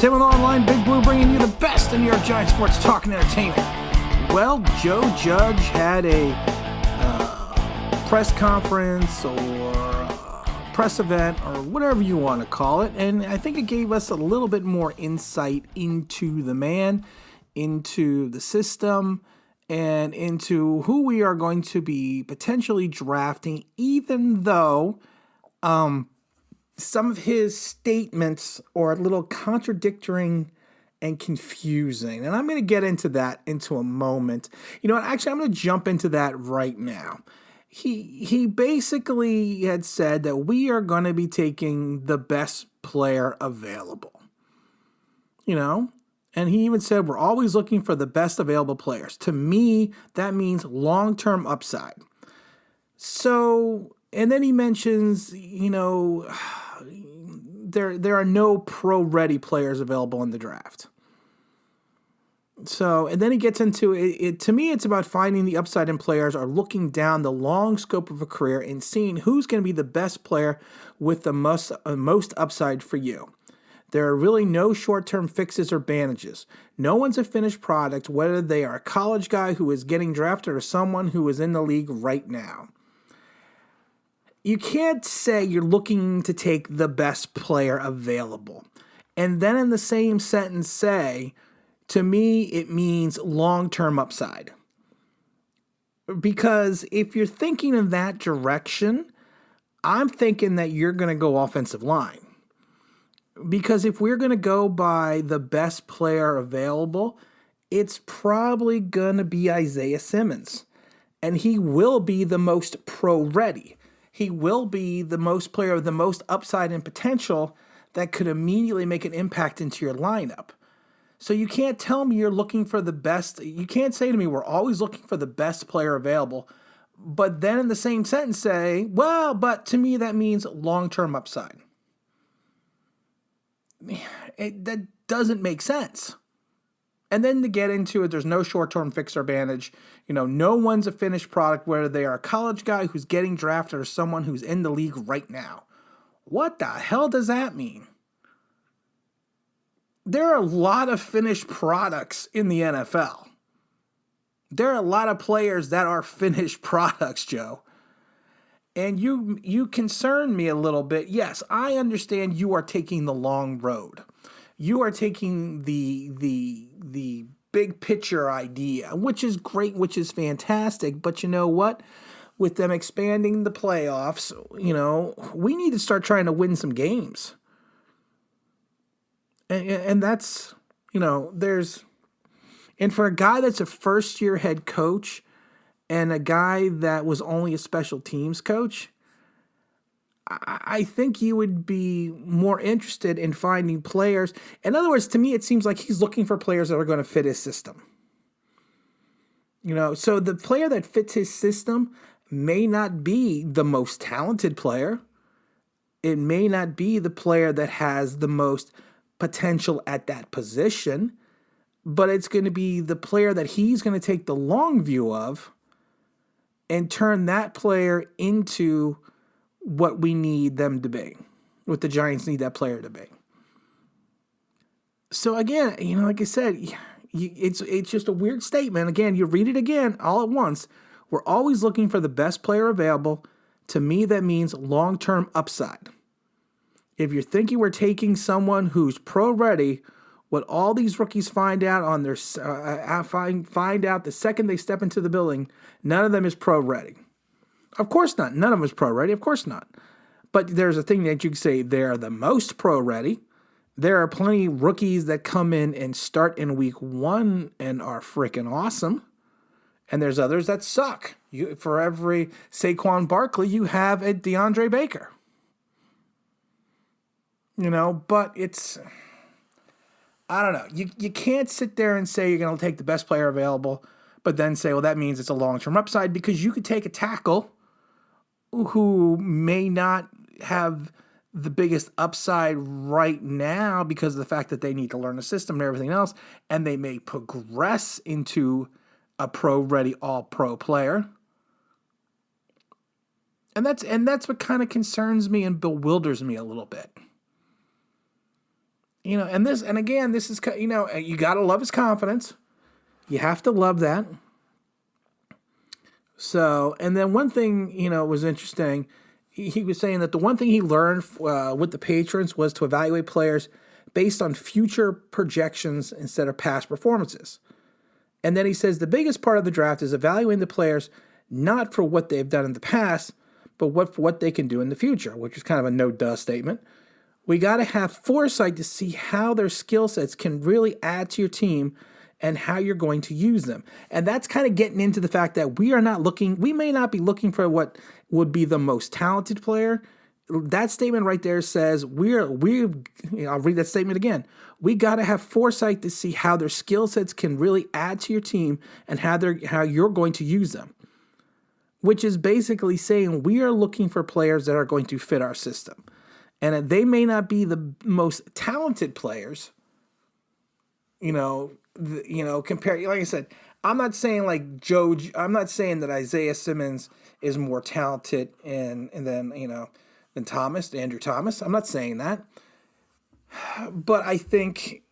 Tim with Online Big Blue, bringing you the best in New York Giants sports talk and entertainment. Well, Joe Judge had a press conference or press event or whatever you want to call it, and I think it gave us a little bit more insight into the man, into the system, and into who we are going to be potentially drafting, even though some of his statements are a little contradicting and confusing. And I'm going to get into that into a moment. You know what? Actually, I'm going to jump into that right now. He basically had said that we are going to be taking the best player available. You know? And he even said we're always looking for the best available players. To me, that means long-term upside. So, and then he mentions, you know, there are no pro-ready players available in the draft. So, and then he gets into it. To me, it's about finding the upside in players or looking down the long scope of a career and seeing who's going to be the best player with the most upside for you. There are really no short-term fixes or bandages. No one's a finished product, whether they are a college guy who is getting drafted or someone who is in the league right now. You can't say you're looking to take the best player available and then in the same sentence say, to me, it means long-term upside. Because if you're thinking in that direction, I'm thinking that you're going to go offensive line. Because if we're going to go by the best player available, it's probably going to be Isaiah Simmons. And he will be the most pro-ready. He will be the most player with the most upside and potential that could immediately make an impact into your lineup. So you can't tell me you're looking for the best. You can't say to me, we're always looking for the best player available, but then in the same sentence say, well, but to me that means long-term upside. That doesn't make sense. And then to get into it, there's no short-term fix or advantage. You know, no one's a finished product, whether they are a college guy who's getting drafted or someone who's in the league right now. What the hell does that mean? There are a lot of finished products in the NFL. There are a lot of players that are finished products, Joe. And you concern me a little bit. Yes, I understand you are taking the long road. You are taking the big picture idea, which is great, which is fantastic. But you know what? With them expanding the playoffs, you know, we need to start trying to win some games. And that's, you know, and for a guy that's a first-year head coach and a guy that was only a special teams coach, I think you would be more interested in finding players. In other words, to me, it seems like he's looking for players that are going to fit his system. You know, so the player that fits his system may not be the most talented player. It may not be the player that has the most potential at that position, but it's going to be the player that he's going to take the long view of and turn that player into what we need them to be, what the Giants need that player to be. So again, you know, like I said, it's just a weird statement. Again, you read it again all at once. We're always looking for the best player available. To me, that means long-term upside. If you're thinking we're taking someone who's pro-ready, what all these rookies find out on their find out the second they step into the building, none of them is pro-ready. Of course not. None of them is pro-ready. Of course not. But there's a thing that you can say they're the most pro-ready. There are plenty of rookies that come in and start in week one and are freaking awesome. And there's others that suck. For every Saquon Barkley, you have a DeAndre Baker. You know, but it's, I don't know. You can't sit there and say you're going to take the best player available, but then say, well, that means it's a long-term upside, because you could take a tackle who may not have the biggest upside right now because of the fact that they need to learn the system and everything else, and they may progress into a pro-ready, all-pro player. And that's what kind of concerns me and bewilders me a little bit. And again, this is, you got to love his confidence. You have to love that. So, and then one thing, was interesting. He was saying that the one thing he learned with the Patriots was to evaluate players based on future projections instead of past performances. And then he says the biggest part of the draft is evaluating the players not for what they've done in the past, but for what they can do in the future, which is kind of a no-duh statement. We got to have foresight to see how their skill sets can really add to your team and how you're going to use them. And that's kind of getting into the fact that we may not be looking for what would be the most talented player. That statement right there says I'll read that statement again. We got to have foresight to see how their skill sets can really add to your team and how you're going to use them. Which is basically saying we are looking for players that are going to fit our system. And they may not be the most talented players, compared, like I said, I'm not saying I'm not saying that Isaiah Simmons is more talented than Andrew Thomas. I'm not saying that. But I think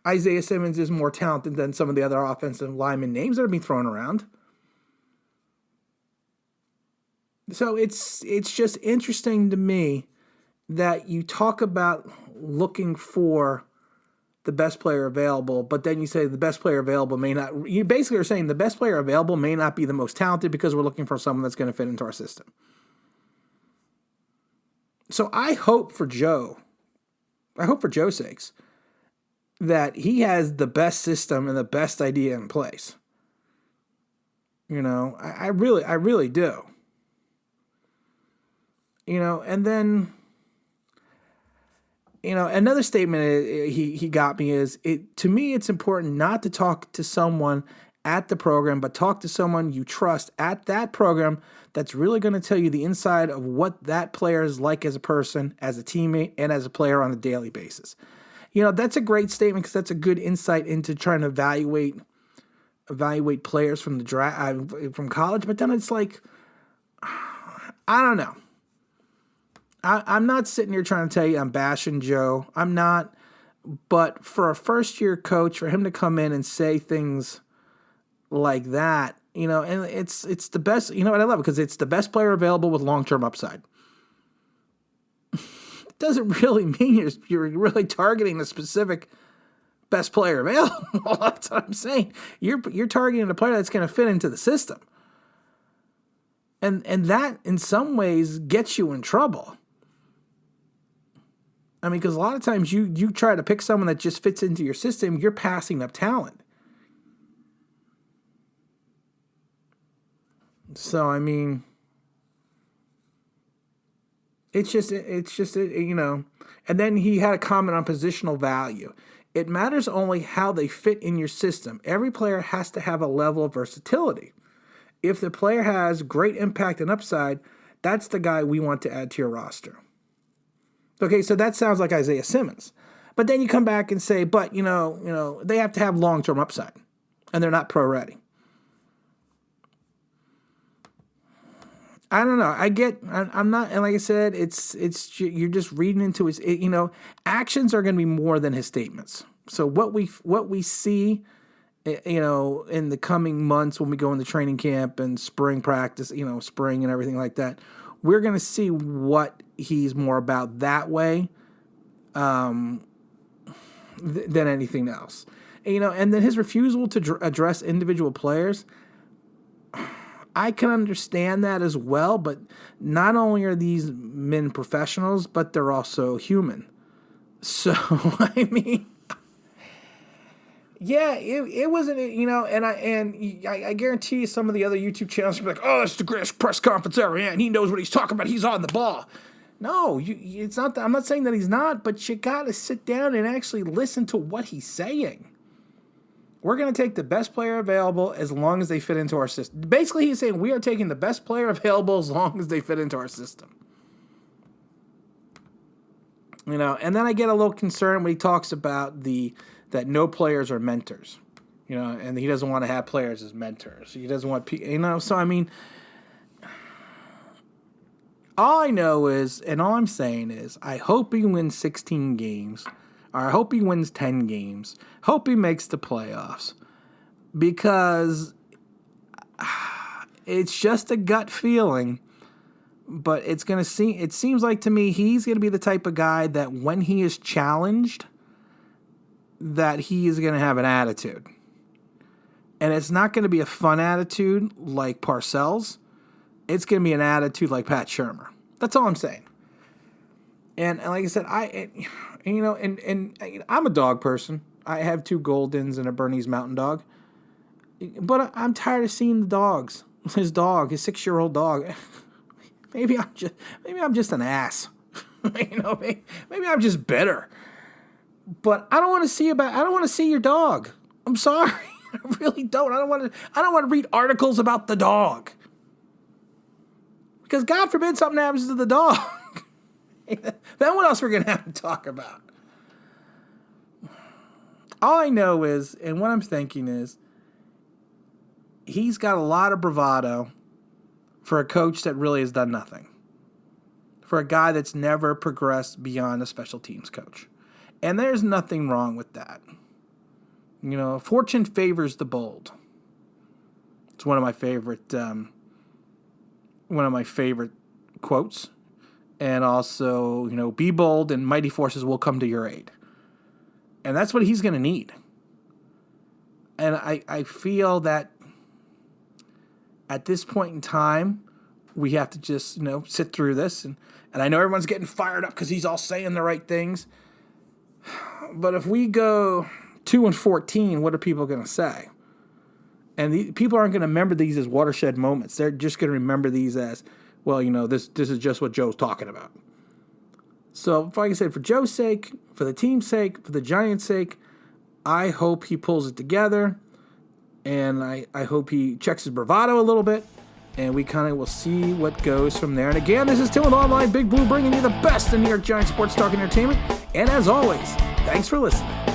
Isaiah Simmons is more talented than some of the other offensive lineman names that are being thrown around. So it's just interesting to me that you talk about looking for the best player available, but then you say the best player available may not. You basically are saying the best player available may not be the most talented because we're looking for someone that's going to fit into our system. So I hope for Joe's sakes, that he has the best system and the best idea in place. I really do. And then, another statement he got me is, to me, it's important not to talk to someone at the program, but talk to someone you trust at that program that's really going to tell you the inside of what that player is like as a person, as a teammate, and as a player on a daily basis. That's a great statement because that's a good insight into trying to evaluate players from the draft, from college. But then it's like, I don't know. I'm not sitting here trying to tell you I'm bashing Joe. I'm not. But for a first-year coach, for him to come in and say things like that, and it's the best. I love it because it's the best player available with long-term upside. It doesn't really mean you're really targeting a specific best player available. That's what I'm saying. You're targeting a player that's going to fit into the system. And that, in some ways, gets you in trouble. I mean, because a lot of times you try to pick someone that just fits into your system, you're passing up talent. So, I mean, it's just, and then he had a comment on positional value. It matters only how they fit in your system. Every player has to have a level of versatility. If the player has great impact and upside, that's the guy we want to add to your roster. Okay, so that sounds like Isaiah Simmons. But then you come back and say, but, they have to have long-term upside, and they're not pro-ready. I don't know. I'm not, and like I said, it's you're just reading into his, actions are going to be more than his statements. So what we see, in the coming months when we go into training camp and spring practice, spring and everything like that, we're going to see what he's more about that way than anything else. And then his refusal to address individual players, I can understand that as well, but not only are these men professionals, but they're also human. So, I mean, yeah, it wasn't, and I guarantee you some of the other YouTube channels will be like, oh, it's the greatest press conference ever, and he knows what he's talking about, he's on the ball. No, it's not that. I'm not saying that he's not, but you got to sit down and actually listen to what he's saying. We're going to take the best player available as long as they fit into our system. Basically, he's saying we are taking the best player available as long as they fit into our system. And then I get a little concerned when he talks about that no players are mentors. And he doesn't want to have players as mentors. He doesn't want people, so I mean, all I know is, and all I'm saying is, I hope he wins 16 games, or I hope he wins 10 games. Hope he makes the playoffs. Because it's just a gut feeling. But it seems like to me he's going to be the type of guy that when he is challenged, that he is going to have an attitude. And it's not going to be a fun attitude like Parcells. It's going to be an attitude like Pat Shurmur. That's all I'm saying. And like I said, I'm a dog person. I have 2 Goldens and a Bernese Mountain Dog. But I'm tired of seeing the dogs. His 6-year-old dog. Maybe I'm just an ass. Maybe I'm just bitter. But I don't want to see your dog. I'm sorry. I really don't. I don't want to read articles about the dog. Because God forbid something happens to the dog. Then what else we're going to have to talk about? All I know is, and what I'm thinking is, he's got a lot of bravado for a coach that really has done nothing. For a guy that's never progressed beyond a special teams coach. And there's nothing wrong with that. Fortune favors the bold. It's one of my favorite quotes. And also, be bold and mighty forces will come to your aid. And that's what he's going to need. And I feel that at this point in time, we have to just, sit through this. And I know everyone's getting fired up because he's all saying the right things. But if we go 2-14, what are people going to say? And people aren't going to remember these as watershed moments. They're just going to remember these as, well, this is just what Joe's talking about. So, like I said, for Joe's sake, for the team's sake, for the Giants' sake, I hope he pulls it together. And I hope he checks his bravado a little bit. And we kind of will see what goes from there. And again, this is Tim with Online Big Blue, bringing you the best in New York Giants sports talk and entertainment. And as always, thanks for listening.